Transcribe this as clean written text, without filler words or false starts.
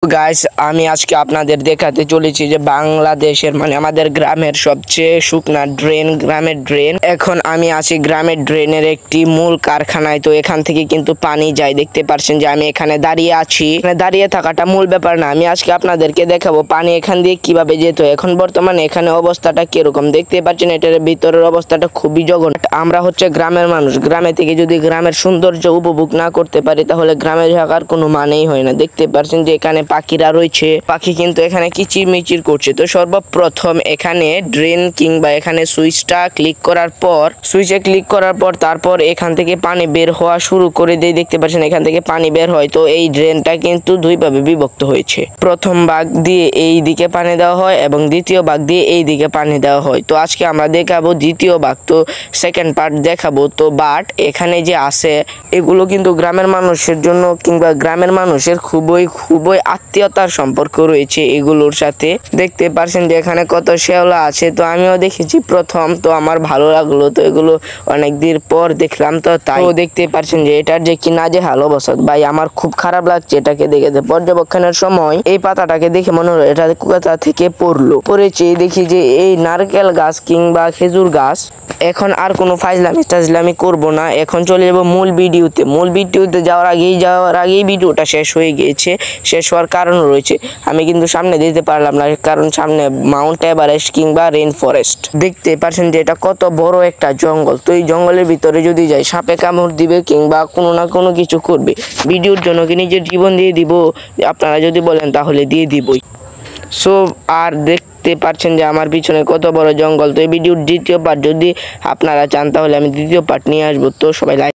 Guys আমি আজকে আপনাদের দেখাতে চলেছি যে বাংলাদেশের আমাদের গ্রামের সবচেয়ে শুকনা ড্রেন গ্রামের ড্রেন। এখন আমি আছি গ্রামের ড্রেনের একটি মূল কারখানায়। তো এখান থেকে কিন্তু পানি যায়, দেখতে পাচ্ছেন যে আমি এখানে দাঁড়িয়ে আছি। দাঁড়িয়ে থাকাটা মূল ব্যাপার না, আমি আজকে আপনাদেরকে দেখাবো পানি এখান দিয়ে কিভাবে যেত। এখন বর্তমানে এখানে অবস্থাটা কিরকম দেখতে পাচ্ছেন, এটার ভিতরের অবস্থাটা খুবই জঘন্য। আমরা হচ্ছে গ্রামের মানুষ, গ্রামে থেকে যদি গ্রামের সৌন্দর্য উপভোগ না করতে পারি তাহলে গ্রামে থাকার কোনো মানেই হয় না। দেখতে পাচ্ছেন যে এখানে পাখিরা রয়েছে, পাখি কিন্তু এখানে কিচিরমিচির করছে। তো সর্বপ্রথম এখানে ড্রেন কিংবা এখানে সুইচে ক্লিক করার পর তারপর এখান থেকে পানি বের হওয়া শুরু করে দেয়। দেখতে পাচ্ছেন এখান থেকে পানি বের হয়। তো এই ড্রেনটা কিন্তু দুই ভাবে বিভক্ত হয়েছে, প্রথম ভাগ দিয়ে এই দিকে পানি দেওয়া হয় এবং দ্বিতীয় ভাগ দিয়ে এই দিকে পানি দেওয়া হয়। তো আজকে আমরা দেখাবো দ্বিতীয় ভাগ, তো সেকেন্ড পার্ট দেখাবো। তো বাট এখানে যে আছে এগুলো কিন্তু গ্রামের মানুষের জন্য কিংবা গ্রামের মানুষের খুবই আত্মীয়তার সম্পর্ক রয়েছে এগুলোর সাথে। দেখতে পাচ্ছেন যে এখানে কত শেওলা আছে। তো আমিও দেখেছি প্রথম, তো আমার ভালো লাগলো। তো এগুলো অনেকদিন পর দেখলাম, তো তাই দেখতে পাচ্ছেন যে এটার যে কি নাজেহাল অবস্থা ভাই, আমার খুব খারাপ লাগছে এটাকে দেখে। পর্যবেক্ষণের সময় এই পাতাটাকে দেখে মনে হলো এটা কোথা থেকে পড়েছে। দেখি যে এই নারকেল গাছ কিংবা খেজুর গাছ। এখন আর কোনো ফাজলামি করব না, এখন চলে যাবো মূল ভিডিওতে। যাওয়ার আগেই ভিডিওটা শেষ হয়ে গিয়েছে। শেষ হওয়ার কারণ রয়েছে, আমি কিন্তু সামনে দিতে পারলাম না, কারণ সামনে মাউন্ট এভারেস্ট কিংবা রেন ফরেস্ট। দেখতে পাচ্ছেন যে এটা কত বড় একটা জঙ্গল। তো এই জঙ্গলের ভিতরে যদি যাই সাপে কামড় দিবে কিংবা কোনো না কোনো কিছু করবে। ভিডিওর জন্য কি নিজের জীবন দিয়ে দিব, আপনারা যদি বলেন তাহলে দিয়ে দিবই। সো আর দেখতে পাচ্ছেন যে আমার পিছনে কত বড় জঙ্গল। তো এই ভিডিওর দ্বিতীয় পার্ট যদি আপনারা চান তাহলে আমি দ্বিতীয় পার্ট নিয়ে আসবো। তো সবাই লাইক